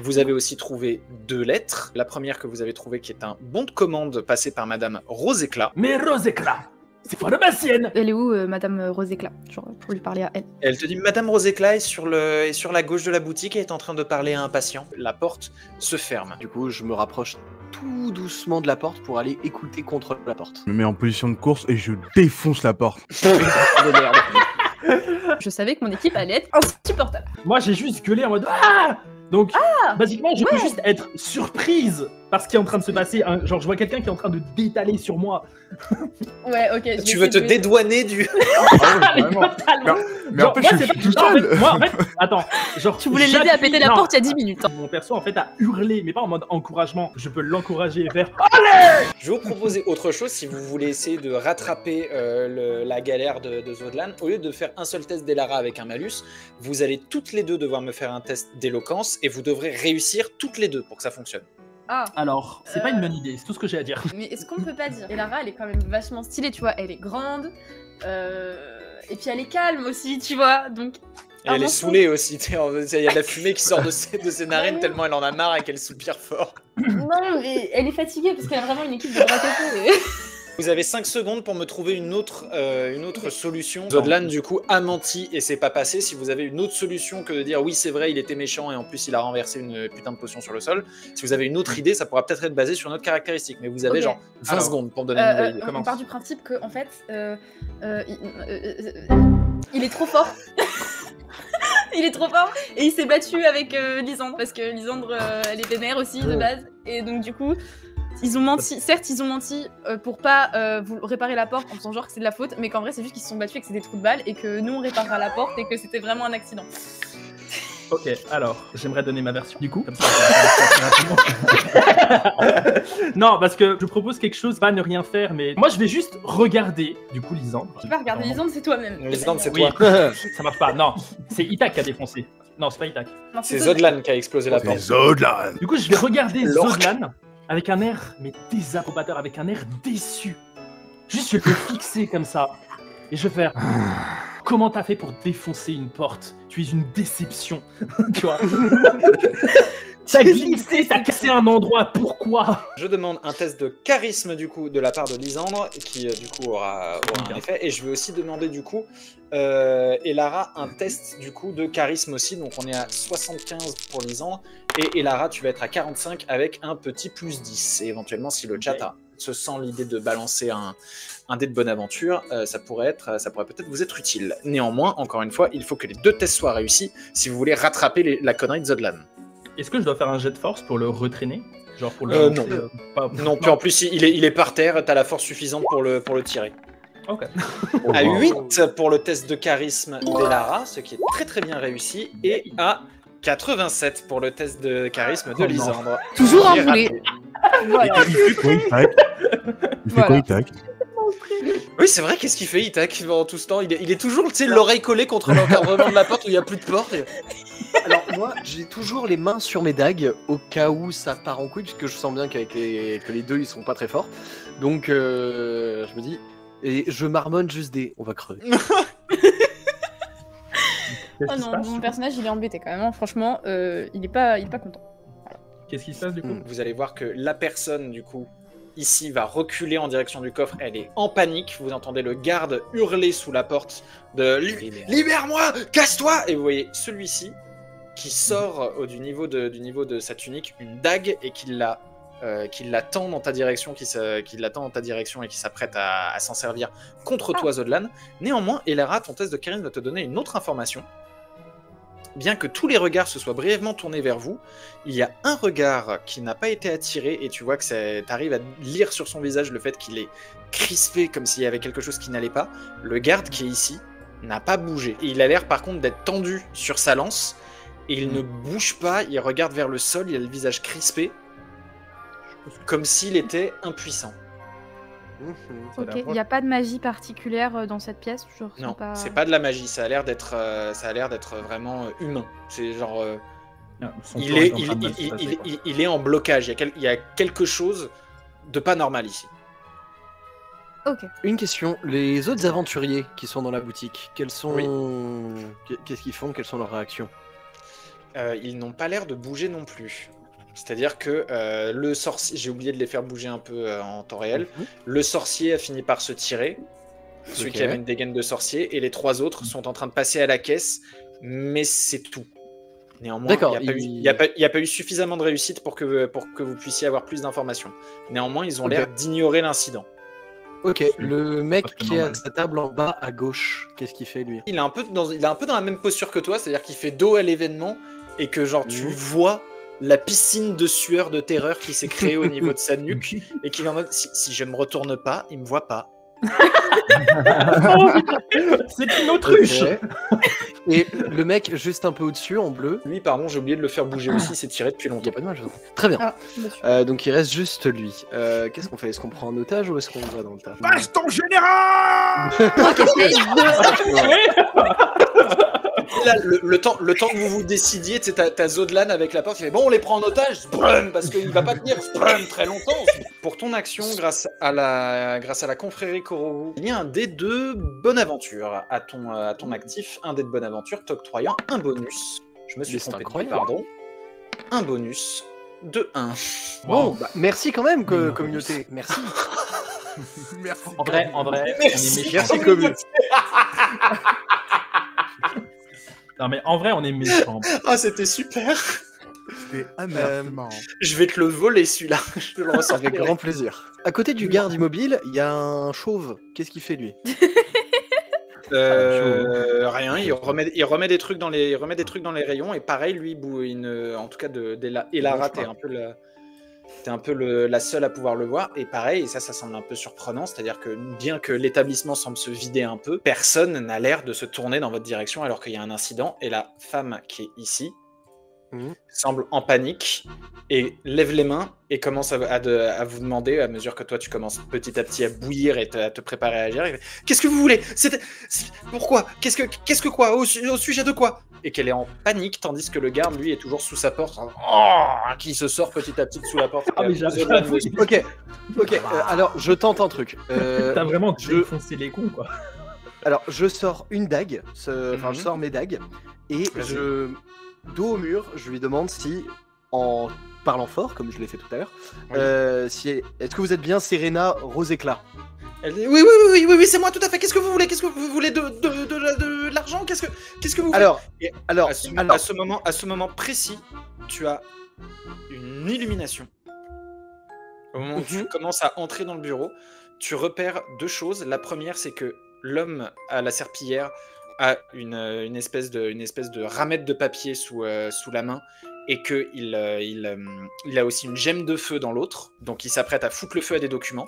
Vous avez aussi trouvé 2 lettres. La première que vous avez trouvée qui est un bon de commande passé par Madame Roséclat. Mais Roséclat, c'est pharmacienne. Elle est où, Madame Roséclat? Genre, pour lui parler à elle. Elle te dit Madame Roséclat est sur la gauche de la boutique et est en train de parler à un patient. La porte se ferme. Du coup, je me rapproche tout doucement de la porte pour aller écouter contre la porte. Je me mets en position de course et je défonce la porte. De merde. Je savais que mon équipe allait être insupportable. Moi, j'ai juste gueulé en mode ah. Donc, basiquement, je peux juste être surprise par ce qui est en train de se passer. Hein. Genre, je vois quelqu'un qui est en train de d'étaler sur moi. Ouais, ok. Tu veux te dédouaner du... Mais en fait, je suis tout seul. Moi, en fait, attends. Genre, Tu voulais l'aider à péter la porte il y a 10 minutes. Hein. Mon perso, en fait, a hurlé, mais pas en mode encouragement. Je peux l'encourager et faire Je vais vous proposer autre chose si vous voulez essayer de rattraper la galère de Zodlan. Au lieu de faire un seul test d'Elara avec un malus, vous allez toutes les deux devoir me faire un test d'éloquence et vous devrez réussir toutes les deux pour que ça fonctionne. Ah. Alors, c'est pas une bonne idée, c'est tout ce que j'ai à dire. Mais est-ce qu'on peut pas dire Elara, elle est quand même vachement stylée, tu vois. Elle est grande. Et puis elle est calme aussi, tu vois. Donc. Et elle est saoulée aussi. Il y a de la fumée qui sort de ses narines tellement elle en a marre et qu'elle soupire fort. Non, mais elle est fatiguée parce qu'elle a vraiment une équipe de bras cassés. Vous avez 5 secondes pour me trouver une autre solution. Zodlan, du coup, a menti et c'est pas passé. Si vous avez une autre solution que de dire oui, c'est vrai, il était méchant et en plus il a renversé une putain de potion sur le sol, si vous avez une autre idée, ça pourra peut-être être basé sur notre caractéristique. Mais vous avez genre 20 secondes pour me donner une nouvelle idée. On part du principe que, en fait, il est trop fort. Il est trop fort et il s'est battu avec Lysandre parce que Lysandre, elle est vénère aussi de base. Et donc, du coup. Ils ont menti, certes ils ont menti pour pas vous réparer la porte en faisant genre que c'est de la faute, mais qu'en vrai c'est juste qu'ils se sont battus et que c'est des trous de balles et que nous on réparera la porte et que c'était vraiment un accident. Ok, alors, j'aimerais donner ma version du coup. Comme ça, non, parce que je propose quelque chose, pas ne rien faire, mais moi je vais juste regarder, du coup, Lysandre. Tu peux pas regarder Lysandre, c'est toi-même. Lysandre, c'est Oui, toi. ça marche pas, non, c'est Itak qui a défoncé. Non, c'est pas Itak. C'est Zodlan qui a explosé la porte. Zodlan. Du coup, je vais regarder Zodlan avec un air, mais désapprobateur, avec un air déçu. Juste, je vais le fixer comme ça. Et je vais faire... Comment t'as fait pour défoncer une porte? Tu es une déception. Tu vois. T'as glissé, t'as cassé un endroit, pourquoi? Je demande un test de charisme du coup de la part de Lysandre qui du coup aura un effet et je vais aussi demander du coup Elara un test du coup de charisme aussi, donc on est à 75 pour Lysandre et Elara tu vas être à 45 avec un petit plus 10 et éventuellement si le chat se sent l'idée de balancer un dé de bonne aventure, ça pourrait peut-être vous être utile. Néanmoins, encore une fois, il faut que les 2 tests soient réussis si vous voulez rattraper la connerie de Zodlan. Est-ce que je dois faire un jet de force pour le retraîner? Genre pour le non. Non, puis en plus, il est par terre, t'as la force suffisante pour le tirer. Ok. À 8 pour le test de charisme d'Elara, ce qui est très très bien réussi, et à 87 pour le test de charisme de Lysandre. Toujours un boulet. Voilà. Il fait quoi, Itak? Il fait quoi, Itak? Oui, c'est vrai, qu'est-ce qu'il fait, Itak, pendant tout ce temps? Il est toujours, tu sais, l'oreille collée contre l'encadrement de la porte où il n'y a plus de porte. Alors, moi, j'ai toujours les mains sur mes dagues au cas où ça part en couille, puisque je sens bien que les deux, ils sont pas très forts. Donc, je me dis, et je marmonne juste des... On va crever. Oh non, mon personnage, il est embêté quand même. Hein. Franchement, il est pas content. Voilà. Qu'est-ce qui se passe, du coup? Vous allez voir que la personne, du coup, ici, va reculer en direction du coffre. Elle est en panique. Vous entendez le garde hurler sous la porte de « Libère-moi! Casse-toi » Et vous voyez celui-ci qui sort du niveau de sa tunique une dague et qui la tend dans ta direction, et qui s'apprête à s'en servir contre toi, Zodlan. Néanmoins, Elara, ton test de charisme va te donner une autre information. Bien que tous les regards se soient brièvement tournés vers vous, il y a un regard qui n'a pas été attiré et tu vois que t'arrives à lire sur son visage le fait qu'il est crispé comme s'il y avait quelque chose qui n'allait pas. Le garde qui est ici n'a pas bougé. Et il a l'air par contre d'être tendu sur sa lance et il ne bouge pas, il regarde vers le sol, il a le visage crispé comme s'il était impuissant. Ok, il n'y a pas de magie particulière dans cette pièce. Non, c'est pas de la magie, ça a l'air d'être vraiment humain. C'est genre... il est en blocage, il y a quelque chose de pas normal ici. Ok. Une question, les autres aventuriers qui sont dans la boutique, qu'est-ce qu'ils font, quelles sont leurs réactions? ils n'ont pas l'air de bouger non plus. C'est-à-dire que le sorcier, j'ai oublié de les faire bouger un peu en temps réel, le sorcier a fini par se tirer, celui qui avait une dégaine de sorcier, et les 3 autres sont en train de passer à la caisse, mais c'est tout. Néanmoins, il n'y a pas eu suffisamment de réussite pour que vous puissiez avoir plus d'informations. Néanmoins, ils ont l'air d'ignorer l'incident. Ok, le mec qui est à sa table en bas à gauche, qu'est-ce qu'il fait lui? Il est un peu dans la même posture que toi, c'est-à-dire qu'il fait dos à l'événement et que genre tu vois la piscine de sueur de terreur qui s'est créée au niveau de sa nuque et qu'il est en mode si je me retourne pas, il me voit pas. C'est une autruche. Okay. Et le mec juste un peu au-dessus en bleu. Lui, pardon, j'ai oublié de le faire bouger aussi, il s'est tiré depuis Il n'y longtemps. a pas de mal, très bien. Donc il reste juste lui. Qu'est-ce qu'on fait? Est-ce qu'on prend en otage ou est-ce qu'on va dans le tas? Baston général. Là, le temps que vous vous décidiez, tu sais, t'as Zodlan avec la porte, il fait bon, on les prend en otage, sprum, parce qu'il va pas tenir sprum très longtemps. Pour ton action, grâce à la confrérie Korogu, il y a un dé de bonne aventure à ton actif, un dé de bonne aventure t'octroyant un bonus. Je me suis trompé, pardon. Un bonus de 1. Bon, bah, merci quand même, communauté. Merci. Merci. En vrai, Merci, on est méchants. Merci, communauté. Non mais en vrai, on est méchants. Ah, c'était super. C'était amer, c'est marrant. Je vais te le voler celui-là. Je te le ressens Avec grand plaisir. À côté du garde immobile, il y a un chauve. Qu'est-ce qu'il fait lui? Rien, il remet des trucs dans les rayons et pareil lui en tout cas Elara t'es un peu la seule à pouvoir le voir et pareil, et ça semble un peu surprenant, c'est-à-dire que bien que l'établissement semble se vider un peu, personne n'a l'air de se tourner dans votre direction alors qu'il y a un incident et la femme qui est ici semble en panique et lève les mains et commence à vous demander, à mesure que toi tu commences petit à petit à bouillir et à te préparer à agir. Qu'est-ce que vous voulez? Pourquoi? Qu'est-ce que quoi? Au sujet de quoi? Et qu'elle est en panique, tandis que le garde, lui, est toujours sous sa porte, qui se sort petit à petit sous la porte. Ah mais j'avoue. Ok, alors je tente un truc. T'as vraiment défoncé les cons, quoi. Alors je sors une dague, je sors mes dagues, et dos au mur, je lui demande si, en parlant fort, comme je l'ai fait tout à l'heure, est-ce que vous êtes bien Serena Rose Éclat? Elle dit oui, c'est moi tout à fait. Qu'est-ce que vous voulez? Qu'est-ce que vous voulez de l'argent? Qu'est-ce que vous voulez? Alors, à ce moment précis, tu as une illumination. Au moment où tu commences à entrer dans le bureau, tu repères 2 choses. La première, c'est que l'homme à la serpillière a une espèce de ramette de papier sous la main et qu'il a aussi une gemme de feu dans l'autre, donc il s'apprête à foutre le feu à des documents.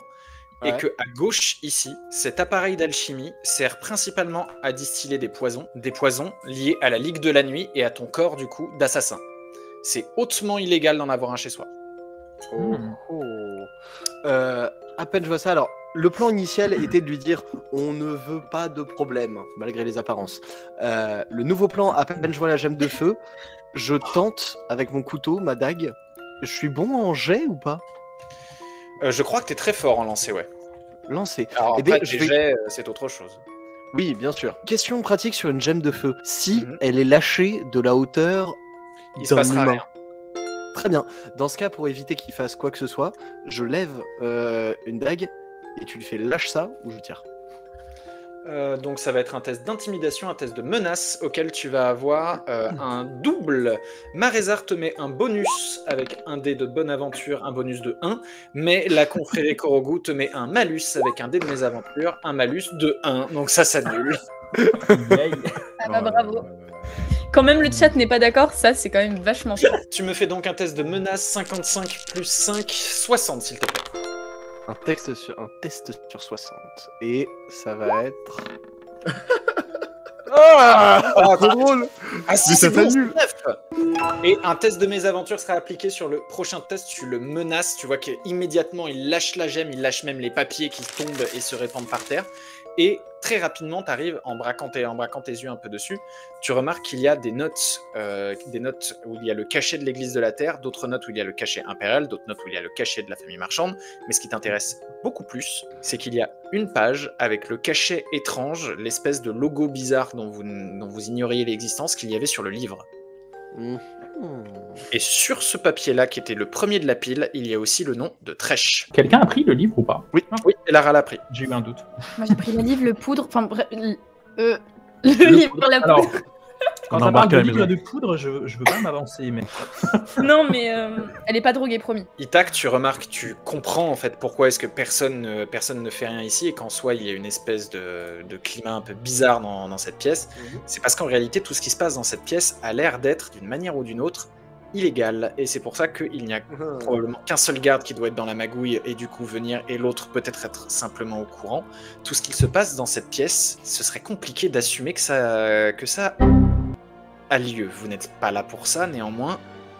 Et que à gauche ici, cet appareil d'alchimie sert principalement à distiller des poisons liés à la Ligue de la Nuit et à ton corps du coup d'assassin. C'est hautement illégal d'en avoir un chez soi. À peine je vois ça, alors le plan initial était de lui dire on ne veut pas de problème, malgré les apparences. Le nouveau plan, à peine je vois la gemme de feu, je tente avec mon couteau, ma dague. Je suis bon en jet ou pas? Je crois que t'es très fort en lancer, ouais. Lancer. Alors après, jets, c'est autre chose. Oui, bien sûr. Question pratique sur une gemme de feu. Si elle est lâchée de la hauteur d'un humain. Très bien. Dans ce cas, pour éviter qu'il fasse quoi que ce soit, je lève une dague et tu lui fais lâche ça ou je tire. Donc ça va être un test d'intimidation, un test de menace auquel tu vas avoir un double. Marézard te met un bonus avec un dé de bonne aventure, un bonus de 1, mais la confrérie Korogu te met un malus avec un dé de mésaventure, un malus de 1, donc ça s'annule. Ah bah bravo. Quand même le chat n'est pas d'accord, ça c'est quand même vachement fort. Tu me fais donc un test de menace 55 plus 5, 60 s'il te plaît. Un test sur 60. Et ça va être... trop drôle. Ah si, c'est bon, 9. Et un test de mésaventure sera appliqué sur le prochain test. Tu le menaces, tu vois qu'immédiatement il lâche la gemme, il lâche même les papiers qui tombent et se répandent par terre. Et très rapidement, tu arrives, en braquant tes yeux un peu dessus, tu remarques qu'il y a des notes où il y a le cachet de l'église de la Terre, d'autres notes où il y a le cachet impérial, d'autres notes où il y a le cachet de la famille marchande. Mais ce qui t'intéresse beaucoup plus, c'est qu'il y a une page avec le cachet étrange, l'espèce de logo bizarre dont vous ignoriez l'existence qu'il y avait sur le livre. Et sur ce papier-là, qui était le premier de la pile, il y a aussi le nom de Tresh. Quelqu'un a pris le livre ou pas? Oui, Lara l'a pris. J'ai eu un doute. Moi j'ai pris le livre, le poudre, enfin bref, le livre, la Alors, poudre. quand On ça parle embarque de à la livre et maison. de poudre, je veux pas m'avancer, mais... Non mais elle est pas droguée, promis. Itak, tu remarques, tu comprends en fait pourquoi est-ce que personne ne fait rien ici et qu'en soi il y a une espèce de climat un peu bizarre dans cette pièce. C'est parce qu'en réalité tout ce qui se passe dans cette pièce a l'air d'être d'une manière ou d'une autre illégal et c'est pour ça qu'il n'y a probablement qu'un seul garde qui doit être dans la magouille et du coup venir et l'autre peut-être être simplement au courant. Tout ce qu'il se passe dans cette pièce, ce serait compliqué d'assumer que ça a lieu. Vous n'êtes pas là pour ça, néanmoins.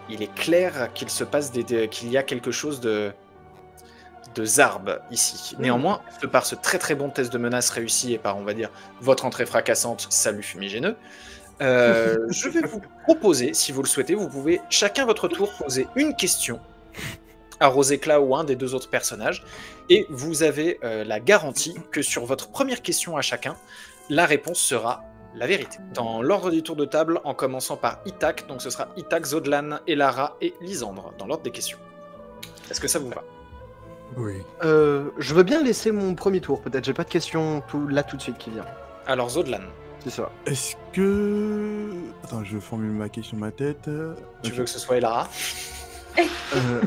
Il est clair qu'il se passe qu'il y a quelque chose de zarbe ici. Néanmoins, de par ce très très bon test de menace réussi et par, on va dire, votre entrée fracassante, salut fumigéneux, je vais vous proposer, si vous le souhaitez, vous pouvez chacun votre tour poser une question à Rosécla ou un des deux autres personnages, et vous avez la garantie que sur votre première question à chacun, la réponse sera la vérité. Dans l'ordre du tour de table, en commençant par Itak, donc ce sera Itak, Zodlan, Elara et Lysandre, dans l'ordre des questions. Est-ce que ça vous va? Oui. Je veux bien laisser mon premier tour, peut-être. J'ai pas de question là tout de suite qui vient. Alors Zodlan, C'est ça. Est-ce que... Attends, je formule ma question dans ma tête. tu Ok. veux que ce soit Elara? Euh,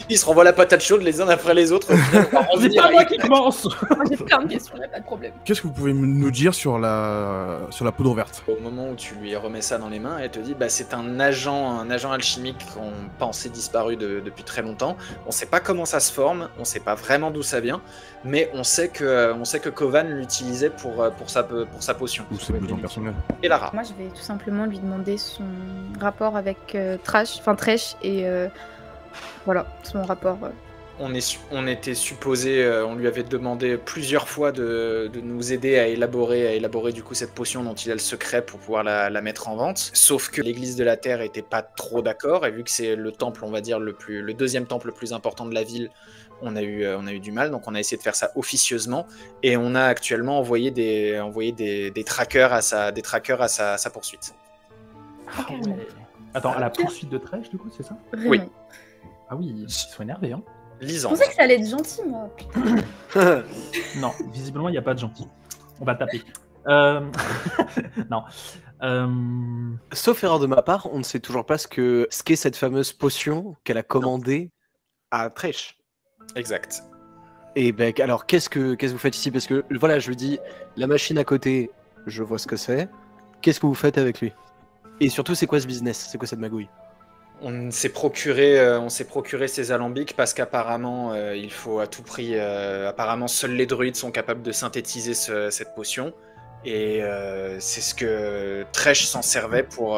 Ils se renvoient la patate chaude les uns après les autres. C'est pas moi qui commence. Moi j'ai plein de questions, y a pas de problème. Qu'est-ce que vous pouvez nous dire sur la poudre verte? Au moment où tu lui remets ça dans les mains, elle te dit bah, c'est un agent alchimique qu'on pensait disparu depuis très longtemps. On sait pas comment ça se forme, on sait pas vraiment d'où ça vient, mais on sait que Kovan l'utilisait pour sa potion. Ou c'est besoin personnel? Et Lara. Moi je vais tout simplement lui demander son rapport avec Tresh et voilà, son rapport. On était supposé, on lui avait demandé plusieurs fois de nous aider à élaborer du coup cette potion dont il a le secret pour pouvoir la mettre en vente. Sauf que l'église de la Terre était pas trop d'accord, et vu que c'est le temple, on va dire, le deuxième temple le plus important de la ville, on a eu du mal, donc on a essayé de faire ça officieusement, et on a actuellement envoyé des trackers à sa poursuite. Ah ouais. Attends, à la poursuite de Tresh, du coup, c'est ça? Vraiment. Oui. Ah oui, ils sont énervés, hein. Je Lisandre. pensais que ça allait être gentil, moi. Putain. Non, visiblement, il n'y a pas de gentil. On va taper. Non. Sauf erreur de ma part, on ne sait toujours pas ce qu'est cette fameuse potion qu'elle a commandée à Tresh. Exact. Et ben, alors, qu'est-ce que vous faites ici? Parce que voilà, je lui dis, la machine à côté, je vois ce que c'est. Qu'est-ce que vous faites avec lui? Et surtout, c'est quoi ce business? C'est quoi cette magouille? On s'est procuré ces alambics parce qu'apparemment, il faut à tout prix. Apparemment, seuls les druides sont capables de synthétiser cette potion. Et c'est ce que Tresh s'en servait pour.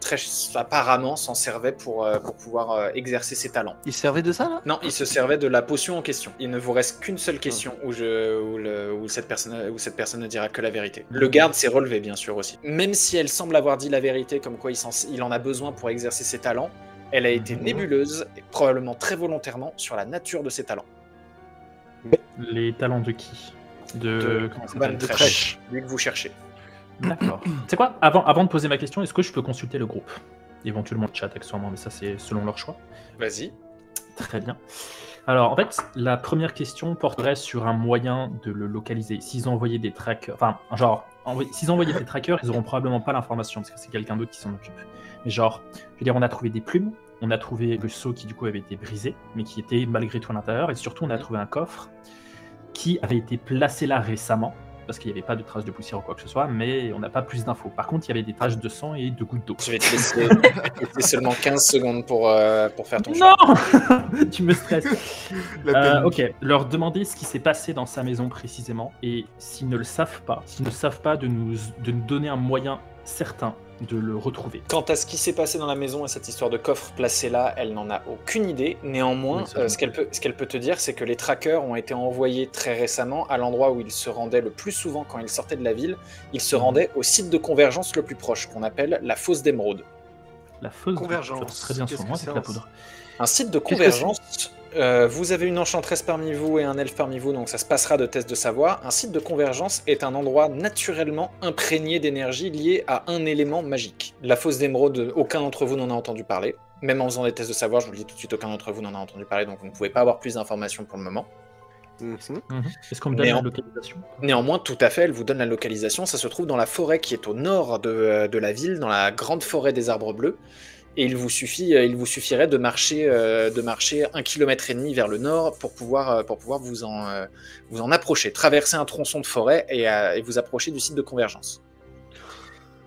Tresh apparemment s'en servait pour pouvoir exercer ses talents. Il se servait de ça, là? Non, il se servait de la potion en question. Il ne vous reste qu'une seule question où cette personne ne dira que la vérité. Le garde s'est relevé, bien sûr, aussi. Même si elle semble avoir dit la vérité, comme quoi il en a besoin pour exercer ses talents, elle a été nébuleuse, et probablement très volontairement, sur la nature de ses talents. Les talents de qui? Comment ça s'appelle? De Tresh, lui que vous cherchez. D'accord. C'est quoi? Avant de poser ma question, est-ce que je peux consulter le groupe? Éventuellement le chat accessoirement, mais ça c'est selon leur choix. Vas-y. Très bien. Alors en fait, la première question porterait sur un moyen de le localiser. S'ils ont envoyé des trackers, s'ils ont envoyé des trackers, ils auront probablement pas l'information parce que c'est quelqu'un d'autre qui s'en occupe. Mais genre, je veux dire, on a trouvé des plumes, on a trouvé le seau qui du coup avait été brisé, mais qui était malgré tout à l'intérieur, et surtout on a trouvé un coffre qui avait été placé là récemment, parce qu'il n'y avait pas de traces de poussière ou quoi que ce soit, mais on n'a pas plus d'infos. Par contre, il y avait des taches de sang et de gouttes d'eau. Je vais te laisser seulement 15 secondes pour faire ton choix. Non. Tu me stresses. La Ok, leur demander ce qui s'est passé dans sa maison précisément, et s'ils ne savent pas de nous donner un moyen certain de le retrouver. Quant à ce qui s'est passé dans la maison et cette histoire de coffre placé là, elle n'en a aucune idée. Néanmoins, Oui, ce qu'elle peut te dire, c'est que les trackers ont été envoyés très récemment à l'endroit où ils se rendaient le plus souvent quand ils sortaient de la ville. Ils se rendaient au site de convergence le plus proche, qu'on appelle la fosse d'émeraude. La fausse Convergence. très bien Qu'est-ce sur que moi c'est avec la poudre. Un site de Qu'est-ce que convergence. Vous avez une enchanteresse parmi vous et un elfe parmi vous, donc ça se passera de test de savoir. Un site de convergence est un endroit naturellement imprégné d'énergie liée à un élément magique. La fosse d'émeraude, aucun d'entre vous n'en a entendu parler. Même en faisant des tests de savoir, je vous le dis tout de suite, aucun d'entre vous n'en a entendu parler, donc vous ne pouvez pas avoir plus d'informations pour le moment. Est-ce qu'on me donne Mais la en- localisation? Néanmoins, tout à fait, elle vous donne la localisation. Ça se trouve dans la forêt qui est au nord de la ville, dans la grande forêt des arbres bleus. Et il vous suffirait de marcher 1,5 km vers le nord pour pouvoir vous en approcher. Traverser un tronçon de forêt et vous approcher du site de convergence.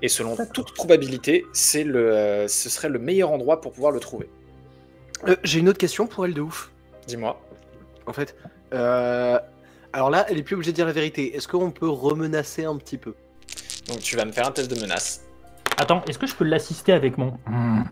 Et selon toute probabilité, ce serait le meilleur endroit pour pouvoir le trouver. J'ai une autre question pour elle de ouf. Dis-moi. En fait, alors là, elle est plus obligée de dire la vérité. Est-ce qu'on peut remenacer un petit peu? Donc tu vas me faire un test de menace. Attends, est-ce que je peux l'assister avec mon...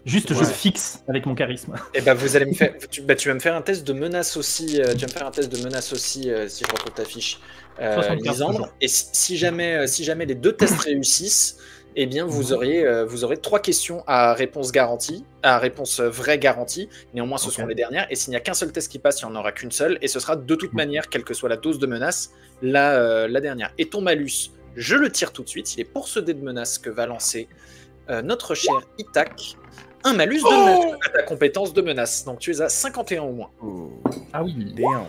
Juste, je Ouais. fixe avec mon charisme. Et bah vous allez me faire, tu vas me faire un test de menace aussi. Tu vas me faire un test de menace aussi si je retrouve ta fiche, 75 Lisandre. toujours. Et si jamais les deux tests réussissent, eh bien vous aurez 3 questions à réponse garantie, à réponse vraie garantie. Néanmoins, ce seront les dernières. Et s'il n'y a qu'un seul test qui passe, il n'y en aura qu'une seule. Et ce sera de toute manière, quelle que soit la dose de menace, la dernière. Et ton malus, je le tire tout de suite. Il est pour ce dé de menace que va lancer notre cher Itak. Un malus de menace à ta compétence de menace. Donc tu es à 51 au moins. Ah oui. Damn.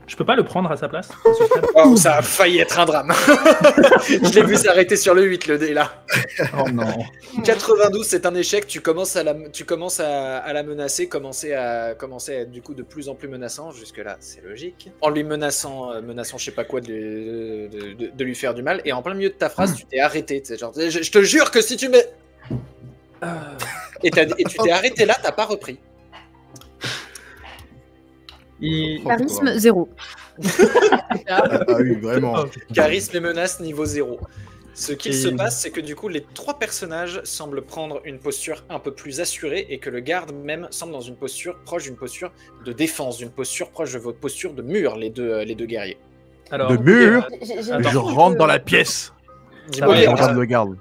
Je peux pas le prendre à sa place? Oh, ça a failli être un drame. Je l'ai vu s'arrêter sur le 8, le dé là. Oh non. 92, c'est un échec. Tu commences à la menacer, commencer à être du coup de plus en plus menaçant. Jusque-là, c'est logique. En lui menaçant je sais pas quoi, de lui faire du mal. Et en plein milieu de ta phrase, tu t'es arrêté. C'est genre, je te jure que si tu mets. Et tu t'es arrêté là, t'as pas repris. Charisme 0. Ah oui, vraiment. Charisme et menace niveau 0. Ce qu'il Et- se passe, c'est que du coup, les 3 personnages semblent prendre une posture un peu plus assurée et que le garde même semble dans une posture proche d'une posture de défense, d'une posture proche de votre posture de mur, les deux guerriers. Alors, De mur, J'ai je rentre dans la pièce. Dis-moi, Et Ok. je Léa. regarde le garde.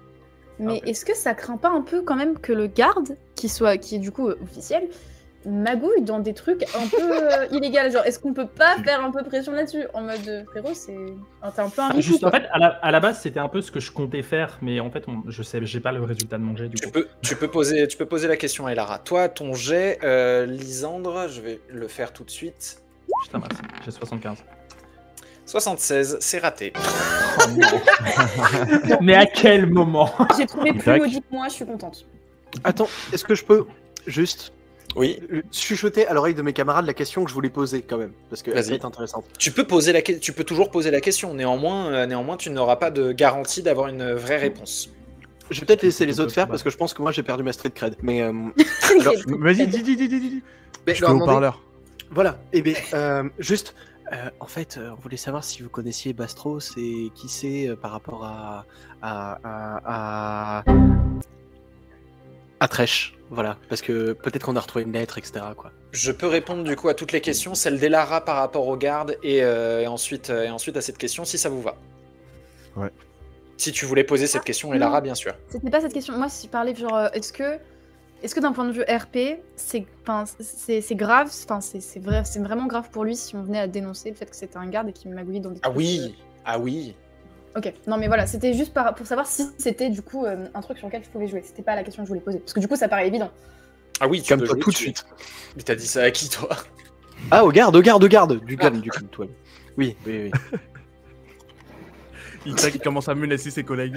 Mais est-ce que ça craint pas un peu quand même que le garde, qui est du coup officiel, magouille dans des trucs un peu illégaux? Genre, est-ce qu'on peut pas faire un peu pression là-dessus? En mode frérot, t'es un peu un ripou, juste, en quoi. fait, à la base, c'était un peu ce que je comptais faire, mais en fait, je sais, j'ai pas le résultat de mon jet du coup. Tu peux poser la question à Elara. Toi, ton jet, Lisandre, je vais le faire tout de suite. Putain, mince, j'ai 75. 76, c'est raté. Mais à quel moment? J'ai trouvé plus Tac. maudit que moi, je suis contente. Attends, est-ce que je peux juste Oui. chuchoter à l'oreille de mes camarades la question que je voulais poser quand même? Parce qu'elle Vas-y. peut être intéressante. Tu peux toujours poser la question. Néanmoins, tu n'auras pas de garantie d'avoir une vraie réponse. Je vais peut-être laisser les autres faire parce que je pense que moi j'ai perdu ma street cred. Mais Vas-y, dis. mais Je leur fais au demander- parleur. Voilà, et bien, juste, en fait, on voulait savoir si vous connaissiez Bastros et qui c'est par rapport à Trèche, voilà, parce que peut-être qu'on a retrouvé une lettre, etc. quoi. Je peux répondre du coup à toutes les questions, celle d'Elara par rapport aux gardes et ensuite à cette question si ça vous va. Ouais. Si tu voulais poser cette question, Elara, non. bien sûr. C'était pas cette question. Moi, si je parlais genre, est-ce que d'un point de vue RP, c'est grave, c'est vraiment grave pour lui si on venait à dénoncer le fait que c'était un garde et qu'il magouillait dans des Ah trucs, oui, ah oui. Ok, non mais voilà, c'était juste pour savoir si c'était du coup un truc sur lequel je pouvais jouer. C'était pas la question que je voulais poser. Parce que du coup, ça paraît évident. Ah oui, tu Comme peux toi jouer tout de dessus. suite. Mais t'as dit ça à qui, toi? Ah, au garde, du calme, du coup, toi. Oui. Il commence à menacer ses collègues.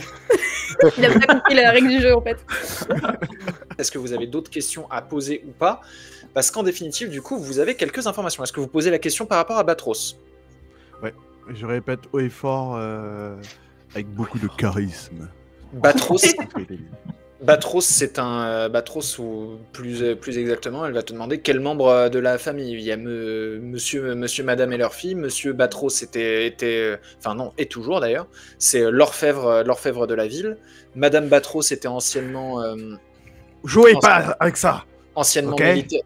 Il a pas compris la règle du jeu en fait. Est-ce que vous avez d'autres questions à poser ou pas? Parce qu'en définitive, du coup, vous avez quelques informations. Est-ce que vous posez la question par rapport à Batros? Je répète haut et fort avec beaucoup de charisme. Batros, c'est un Batros ou plus exactement, elle va te demander quel membre de la famille. Il y a monsieur, madame et leur fille. Monsieur Batros est toujours d'ailleurs. C'est l'orfèvre de la ville. Madame Batros était anciennement Jouez pas avec ça. anciennement Ok. militaire.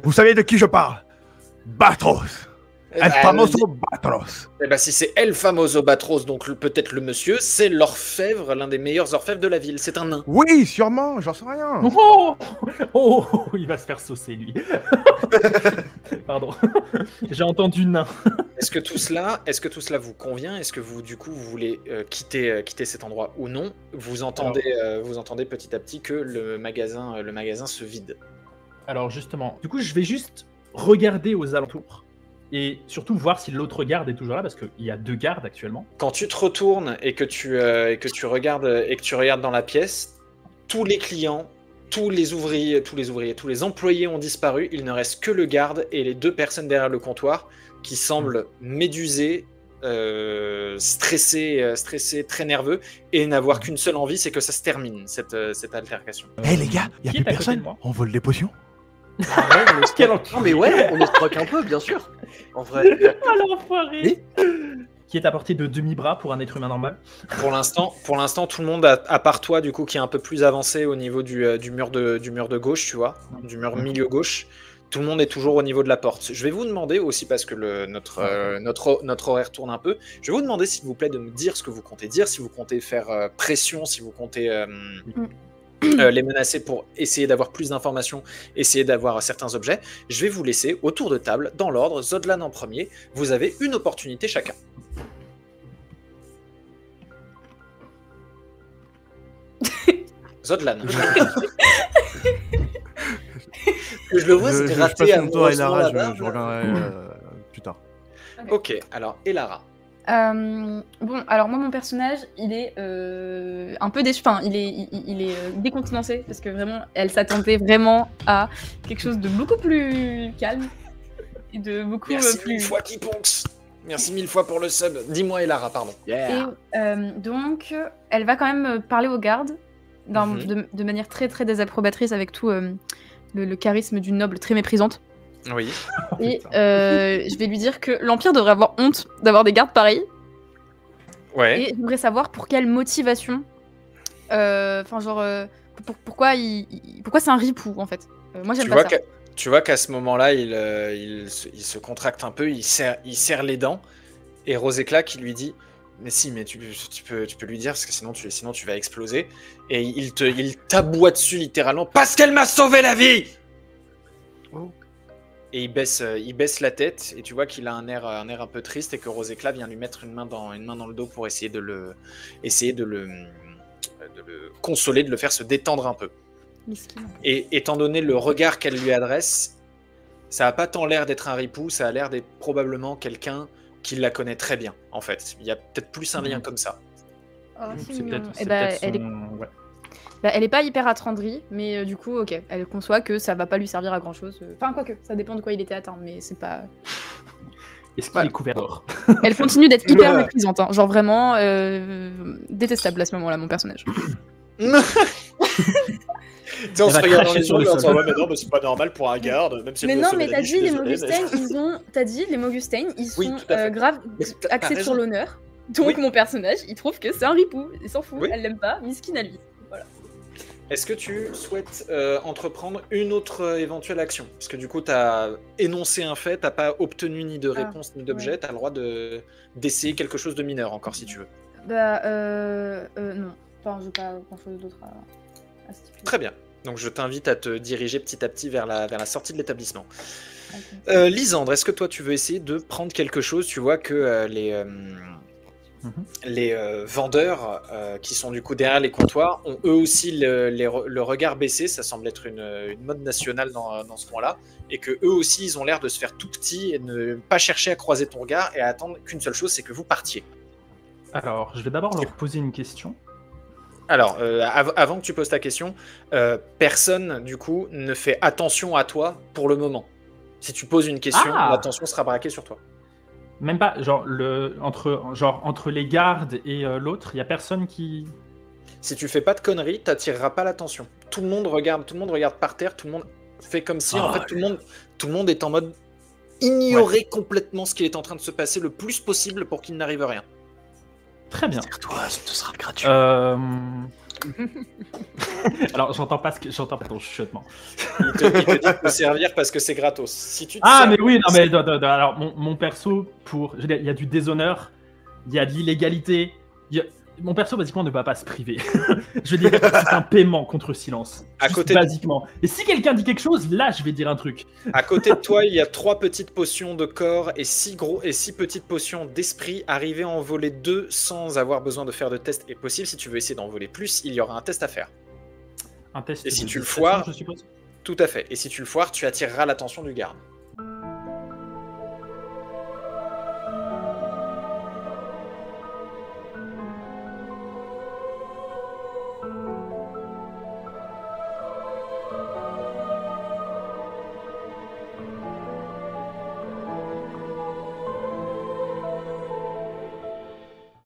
Vous savez de qui je parle? Batros. El famoso Batros. Eh ben, si c'est El Famoso Batros, donc peut-être le monsieur, c'est l'orfèvre, l'un des meilleurs orfèvres de la ville. C'est un nain. Oui, sûrement, j'en sais rien. Oh, il va se faire saucer, lui. Pardon. J'ai entendu nain. Est-ce que tout cela vous convient? Est-ce que vous, du coup, vous voulez quitter cet endroit ou non? Vous entendez petit à petit que le magasin se vide. Alors justement, du coup, je vais juste regarder aux alentours et surtout voir si l'autre garde est toujours là parce qu'il y a 2 gardes actuellement. Quand tu te retournes et que tu regardes dans la pièce, tous les clients, tous les ouvriers, tous les employés ont disparu. Il ne reste que le garde et les 2 personnes derrière le comptoir qui semblent médusés, stressés, très nerveux et n'avoir qu'une seule envie, c'est que ça se termine cette altercation. Hé les gars, Qui y'a est plus à côté de personne? moi On vole des potions? Quel Non, mais ouais, on escroque un peu, bien sûr. En vrai. l'enfoiré. Qui est à portée de demi-bras pour un être humain normal. Pour l'instant, tout le monde, à part toi, du coup, qui est un peu plus avancé au niveau du mur de gauche, tu vois, du mur milieu gauche, tout le monde est toujours au niveau de la porte. Je vais vous demander aussi, parce que notre horaire tourne un peu, je vais vous demander, s'il vous plaît, de me dire ce que vous comptez dire, si vous comptez faire pression, si vous comptez les menacer pour essayer d'avoir plus d'informations, essayer d'avoir certains objets. Je vais vous laisser autour de table, dans l'ordre, Zodlan en premier. Vous avez une opportunité chacun. Zodlan. Je le vois se Je gratter passe mon tour à amoureusement Elara, la barbe. je reviendrai plus tard. Ok, alors Elara. Bon, alors moi, mon personnage, il est un peu déçu. Enfin, il est décontenancé parce que vraiment, elle s'attendait vraiment à quelque chose de beaucoup plus calme et de beaucoup Merci plus. 1000 fois Kiponx. Merci 1000 fois pour le sub. Dis-moi Elara, pardon. Et donc, elle va quand même parler aux gardes de manière très très désapprobatrice avec tout le charisme d'une noble très méprisante. Oui. Et je vais lui dire que l'Empire devrait avoir honte d'avoir des gardes pareils. Ouais. Et j'aimerais savoir pour quelle motivation. Enfin, pourquoi c'est un ripou en fait. Moi, j'aime pas ça. Tu vois qu'à ce moment-là, il se contracte un peu, il serre les dents. Et Roséclat qui lui dit: mais si, mais tu peux lui dire, parce que sinon tu vas exploser. Et il t'aboie dessus littéralement, parce qu'elle m'a sauvé la vie. Et il baisse la tête, et tu vois qu'il a un air un peu triste, et que Roséclat vient lui mettre une main dans le dos pour essayer de le consoler, de le faire se détendre un peu. Et étant donné le regard qu'elle lui adresse, ça n'a pas tant l'air d'être un ripou, ça a l'air d'être probablement quelqu'un qui la connaît très bien, en fait. Il y a peut-être plus un lien comme ça. Oh, c'est C'est mignon. peut-être Eh ben, son... ouais. elle est pas hyper attendrie, mais du coup, ok, elle conçoit que ça va pas lui servir à grand chose. Enfin, quoique, ça dépend de quoi il était atteint, mais c'est pas. Est-ce qu'il est couvert d'or? Elle continue d'être hyper méprisante, hein. Genre vraiment détestable à ce moment-là, mon personnage. On se regarde dans les sur le yeux en sol. disant: ouais, mais non, mais c'est pas normal pour un garde, même si Mais elle veut non, sauver mais la t'as vie, dit, je les suis désolé, Mogustaines, t'as dit, les Mogustaines, ils Oui, sont tout à fait. grave Mais t'as axés raison. sur l'honneur. Donc Oui. mon personnage, il trouve que c'est un ripou. Il s'en fout, Oui. elle l'aime pas, miskin à lui. Voilà. Est-ce que tu souhaites entreprendre une autre éventuelle action? Parce que du coup, tu as énoncé un fait, tu n'as pas obtenu ni de réponse ni d'objet, ouais. tu as le droit d'essayer quelque chose de mineur encore si tu veux. Bah, non. Enfin, j'ai pas grand chose d'autre à stipuler. Très bien. Donc je t'invite à te diriger petit à petit vers la sortie de l'établissement. Ok. Lisandre, est-ce que toi tu veux essayer de prendre quelque chose? Tu vois que les vendeurs qui sont du coup derrière les comptoirs ont eux aussi le regard baissé, ça semble être une mode nationale dans ce coin-là, et que eux aussi ils ont l'air de se faire tout petits et ne pas chercher à croiser ton regard et à attendre qu'une seule chose, c'est que vous partiez. Alors, je vais d'abord leur poser une question. Alors, avant que tu poses ta question, personne du coup ne fait attention à toi pour le moment. Si tu poses une question, l'attention sera braquée sur toi. Même pas, genre, entre les gardes et l'autre, il y a personne qui... Si tu fais pas de conneries, t'attireras pas l'attention. Tout le monde regarde par terre, tout le monde fait comme si, en fait, tout le monde est en mode ignorer complètement ce qui est en train de se passer le plus possible pour qu'il n'arrive rien. Très bien. Tire-toi, ce sera gratuit. Alors, j'entends pas ton chuchotement. Il te dit de te servir parce que c'est gratos. Si tu te Ah, sers- mais oui, non, mais alors, mon perso, je veux dire, il y a du déshonneur, il y a de l'illégalité. Mon perso, basiquement, ne va pas se priver. Je veux dire, c'est un paiement contre silence. À Juste côté- basiquement. Et si quelqu'un dit quelque chose, là, je vais dire un truc. À côté de toi, il y a 3 petites potions de corps et 6 petites potions d'esprit. Arriver à en voler 2 sans avoir besoin de faire de test est possible. Si tu veux essayer d'en voler plus, il y aura un test à faire. Un test Et si de tu le discrétion, foires- je suppose. Tout à fait. Et si tu le foires, tu attireras l'attention du garde.